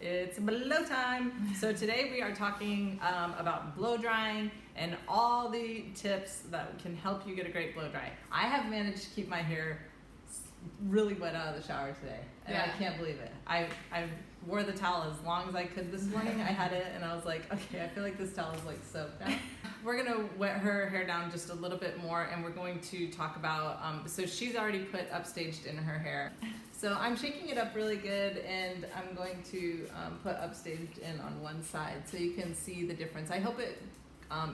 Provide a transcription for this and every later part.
It's blow time. So today we are talking about blow drying and all the tips that can help you get a great blow dry. I have managed to keep my hair really wet out of the shower today, and I can't believe it. I wore the towel as long as I could this morning. I had it, and I was like, okay, I feel like this towel is like soaked now. We're gonna wet her hair down just a little bit more, and we're going to talk about, so she's already put upstaged in her hair. So I'm shaking it up really good, and I'm going to put upstaged in on one side so you can see the difference. I hope it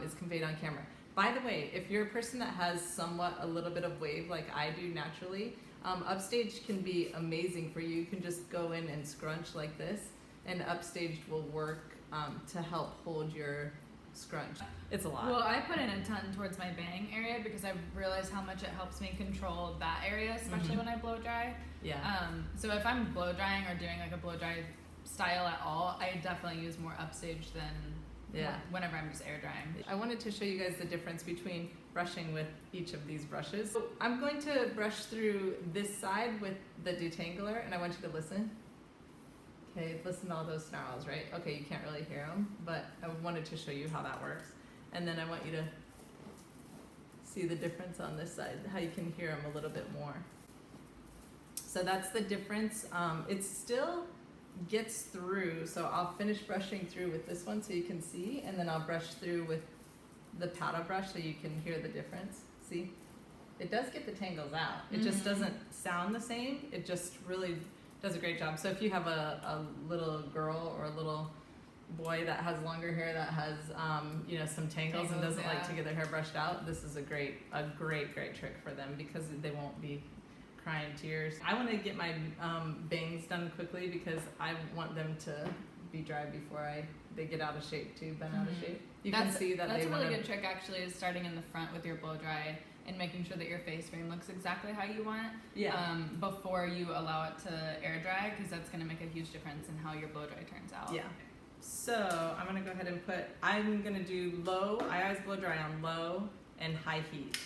is conveyed on camera. By the way, if you're a person that has somewhat a little bit of wave like I do naturally, upstaged can be amazing for you. You can just go in and scrunch like this, and upstaged will work to help hold your scrunch. It's a lot. Well, I put in a ton towards my bang area because I realized how much it helps me control that area, especially when I blow dry. Yeah. So if I'm blow drying or doing like a blow dry style at all, I definitely use more upstage than whenever I'm just air drying. I wanted to show you guys the difference between brushing with each of these brushes. So I'm going to brush through this side with the detangler, and I want you to listen. Okay, listen to all those snarls, right? Okay, you can't really hear them, but I wanted to show you how that works. And then I want you to see the difference on this side, how you can hear them a little bit more. So that's the difference. It still gets through, so I'll finish brushing through with this one so you can see, and then I'll brush through with the paddle brush so you can hear the difference. See? It does get the tangles out. It just doesn't sound the same. It just really does a great job. So if you have a little girl or a little boy that has longer hair that has some tangles and doesn't like to get their hair brushed out, this is a great trick for them because they won't be crying tears. I want to get my bangs done quickly because I want them to be dry before they get out of shape too, bent out of shape. You can see that that's a really good trick actually, is starting in the front with your blow dry and making sure that your face frame looks exactly how you want before you allow it to air dry, because that's going to make a huge difference in how your blow dry turns out. Yeah. So I'm going to go ahead and I'm going to do low. I always blow dry on low and high heat.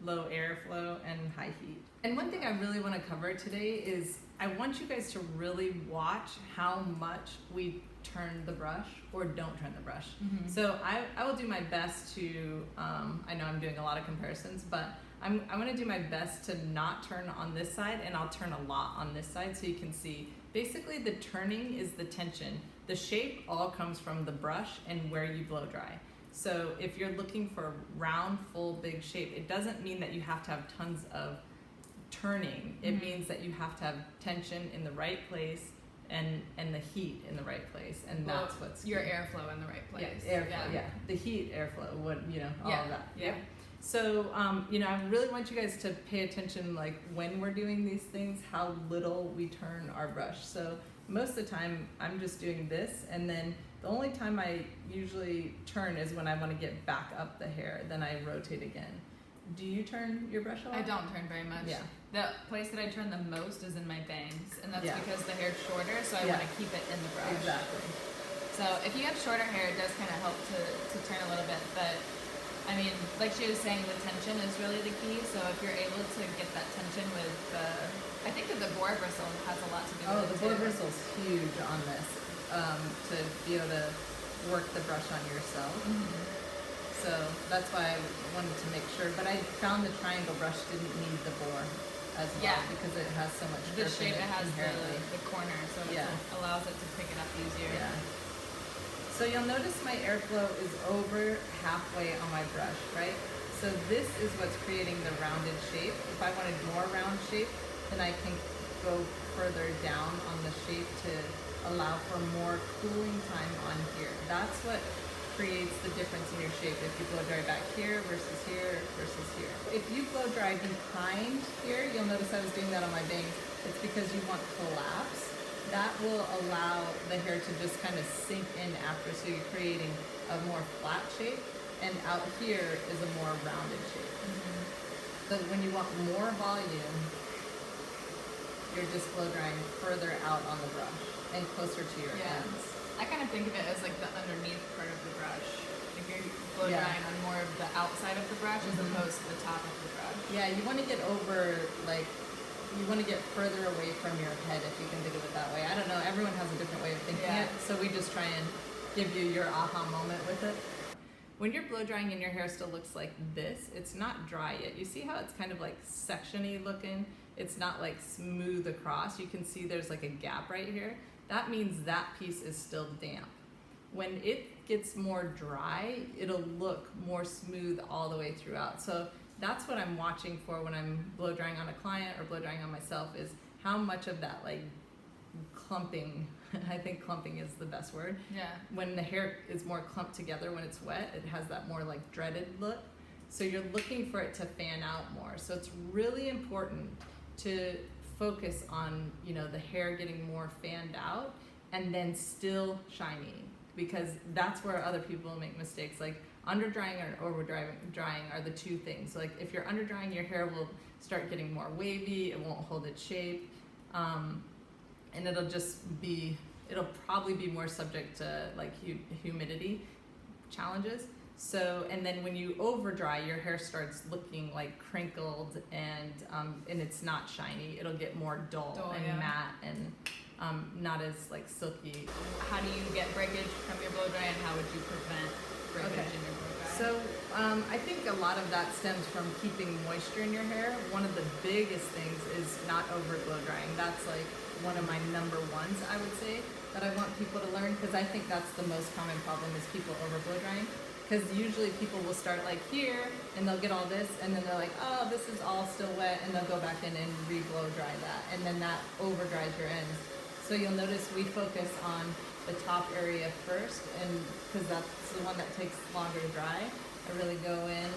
Low airflow and high heat. And one thing I really want to cover today is I want you guys to really watch how much we turn the brush or don't turn the brush. So I will do my best to, I know I'm doing a lot of comparisons, but I'm going to do my best to not turn on this side, and I'll turn a lot on this side so you can see. Basically the turning is the tension. The shape all comes from the brush and where you blow dry. So if you're looking for round, full, big shape, it doesn't mean that you have to have tons of turning. It means that you have to have tension in the right place and the heat in the right place, and that's what's your airflow in the right place. Yeah, airflow, the heat, airflow, all of that. Yeah. So, I really want you guys to pay attention, like when we're doing these things, how little we turn our brush. So most of the time I'm just doing this, and then the only time I usually turn is when I want to get back up the hair, then I rotate again. Do you turn your brush a lot? I don't turn very much. Yeah. The place that I turn the most is in my bangs, and that's because the hair's shorter, so I want to keep it in the brush. Exactly. So if you have shorter hair, it does kind of help to turn a little bit, but I mean, like she was saying, the tension is really the key. So if you're able to get that tension with I think that the boar bristle has a lot to do with it. The boar bristle's huge on this, to be able to work the brush on yourself. So that's why I wanted to make sure. But I found the triangle brush didn't need the boar as well because it has so much grip. The shape in it it has inherently. the corner, so it allows it to pick it up easier. Yeah. So you'll notice my airflow is over halfway on my brush, right? So this is what's creating the rounded shape. If I wanted more round shape, then I can go further down on the shape to allow for more cooling time on here. That's what creates the difference in your shape if you blow dry back here versus here versus here. If you blow dry behind here, you'll notice I was doing that on my bangs. It's because you want collapse. That will allow the hair to just kind of sink in after, so you're creating a more flat shape, and out here is a more rounded shape. So when you want more volume, you're just blow drying further out on the brush and closer to your ends. I kind of think of it as like the underneath part of the brush. Like you're blow drying on more of the outside of the brush as opposed to the top of the brush. Yeah, you want to get over, like, you want to get further away from your head, if you can think of it that way. I don't know, everyone has a different way of thinking it, So we just try and give you your aha moment with it. When you're blow drying and your hair still looks like this, it's not dry yet. You see how it's kind of like section-y looking? It's not like smooth across. You can see there's like a gap right here. That means that piece is still damp. When it gets more dry, it'll look more smooth all the way throughout. So that's what I'm watching for when I'm blow drying on a client or blow drying on myself, is how much of that like clumping, I think clumping is the best word. Yeah. When the hair is more clumped together when it's wet, it has that more like dreaded look. So you're looking for it to fan out more. So it's really important to focus on, you know, the hair getting more fanned out and then still shiny, because that's where other people make mistakes. Like under drying or over drying are the two things. Like if you're under drying, your hair will start getting more wavy, it won't hold its shape, and it'll probably be more subject to like humidity challenges. So, and then when you over dry, your hair starts looking like crinkled and it's not shiny. It'll get more dull and matte and not as like silky. How do you get breakage from your blow dry, and how would you prevent breakage in your blow dry? So I think a lot of that stems from keeping moisture in your hair. One of the biggest things is not over blow drying. That's like one of my number ones, I would say, that I want people to learn, because I think that's the most common problem is people over blow drying. Because usually people will start like here and they'll get all this and then they're like, oh, this is all still wet, and they'll go back in and re-blow dry that, and then that over dries your ends. So you'll notice we focus on the top area first, and because that's the one that takes longer to dry. I really go in,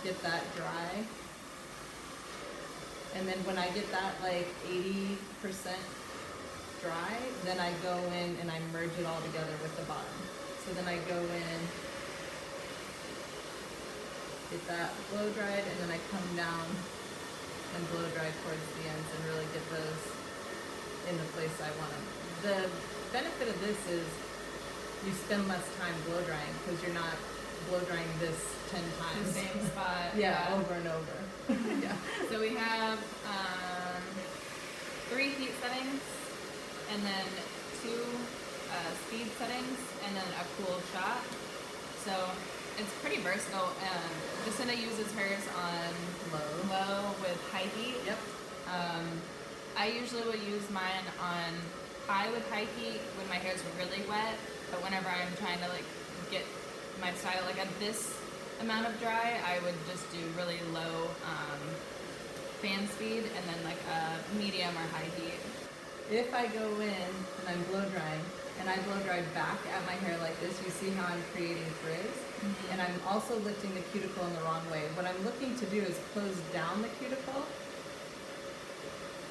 get that dry, and then when I get that like 80% dry, then I go in and I merge it all together with the bottom. So then I go in, get that blow dried, and then I come down and blow dry towards the ends and really get those in the place I want them. The benefit of this is you spend less time blow drying because you're not blow drying this 10 times. The same spot. Yeah, over and over. Yeah. So we have 3 heat settings, and then 2 speed settings, and then a cool shot. So it's pretty versatile. Jacynda uses hers on low with high heat. Yep. I usually will use mine on high with high heat when my hair's really wet, but whenever I'm trying to like get my style like at this amount of dry, I would just do really low fan speed, and then like a medium or high heat. If I go in and I'm blow drying, and I blow dry back at my hair like this, you see how I'm creating frizz? And I'm also lifting the cuticle in the wrong way. What I'm looking to do is close down the cuticle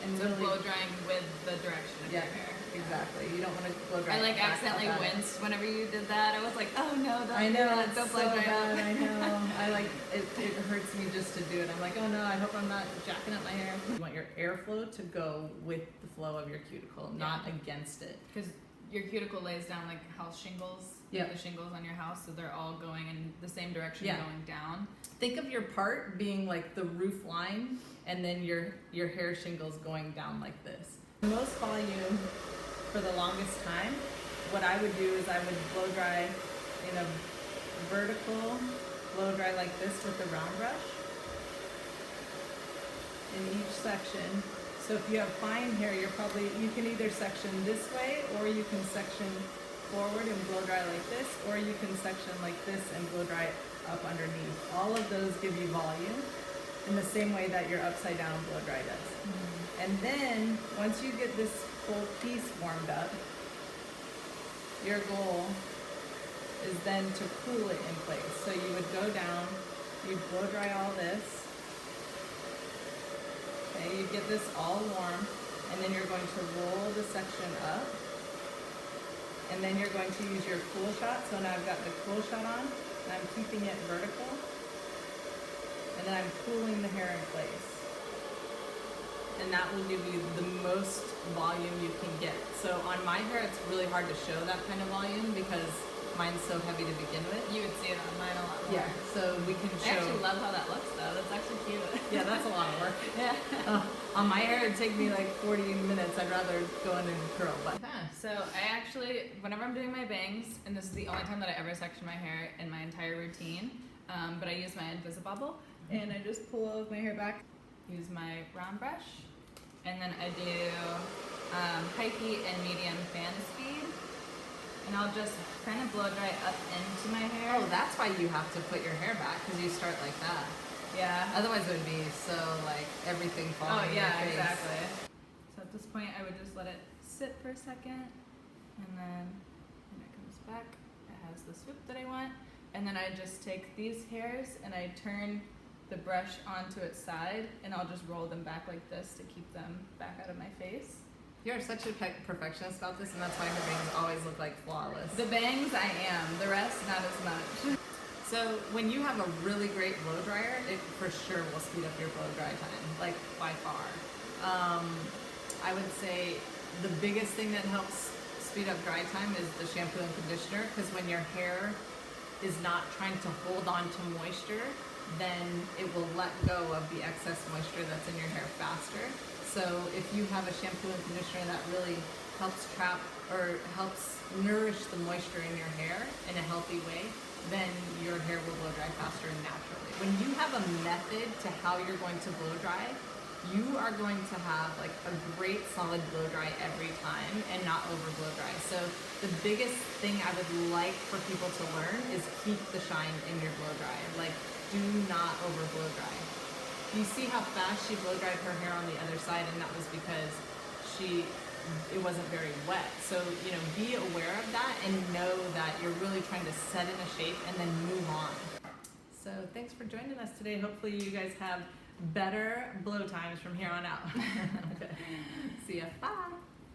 and So really blow drying with the direction of your hair. Exactly. You don't want to blow dry. I like back accidentally up at it. winced whenever you did that. I was like, oh no, don't I do know, that. it's Don't so blow dry bad, up. I know. I like, it hurts me just to do it. I'm like, oh no, I hope I'm not jacking up my hair. You want your airflow to go with the flow of your cuticle, not against it. Because your cuticle lays down like house shingles, like the shingles on your house, so they're all going in the same direction, going down. Think of your part being like the roof line, and then your hair shingles going down like this. Most volume for the longest time, what I would do is I would blow dry in a vertical blow dry like this with the round brush in each section. So if you have fine hair, you can either section this way, or you can section forward and blow dry like this, or you can section like this and blow dry up underneath. All of those give you volume in the same way that your upside down blow dry does. And then once you get this whole piece warmed up, your goal is then to cool it in place. So you would go down, you'd blow dry all this. Okay, you get this all warm, and then you're going to roll the section up, and then you're going to use your cool shot. So now I've got the cool shot on, and I'm keeping it vertical, and then I'm cooling the hair in place. And that will give you the most volume you can get. So on my hair, it's really hard to show that kind of volume because mine's so heavy to begin with. You would see it on mine a lot more. Yeah, so we can show. I actually love how that looks though. That's actually cute. Yeah, that's a lot of work. Yeah. On my hair, it'd take me like 40 minutes. I'd rather go in and curl. But So I actually, whenever I'm doing my bangs, and this is the only time that I ever section my hair in my entire routine, but I use my Invisibobble, and I just pull all of my hair back, use my round brush, and then I do high heat and medium fan speed, and I'll just kind of blow dry up into my hair. oh, that's why you have to put your hair back, because you start like that. Yeah. Otherwise, it would be so like everything falling in your face. Exactly. So at this point, I would just let it sit for a second, and then when it comes back, it has the swoop that I want, and then I just take these hairs and I turn the brush onto its side, and I'll just roll them back like this to keep them back out of my face. You're such a perfectionist about this, and that's why your bangs always look like flawless. The bangs, I am. The rest, not as much. So when you have a really great blow dryer, it for sure will speed up your blow dry time, like by far. I would say the biggest thing that helps speed up dry time is the shampoo and conditioner, because when your hair is not trying to hold on to moisture, then it will let go of the excess moisture that's in your hair faster. So if you have a shampoo and conditioner that really helps trap or helps nourish the moisture in your hair in a healthy way, then your hair will blow dry faster and naturally. When you have a method to how you're going to blow dry, you are going to have like a great solid blow dry every time and not over blow dry. So the biggest thing I would like for people to learn is keep the shine in your blow dry. Like, do not over blow dry. You see how fast she blow dried her hair on the other side, and that was because it wasn't very wet. So, you know, be aware of that and know that you're really trying to set in a shape and then move on. So thanks for joining us today. Hopefully you guys have better blow times from here on out. Okay. See ya. Bye.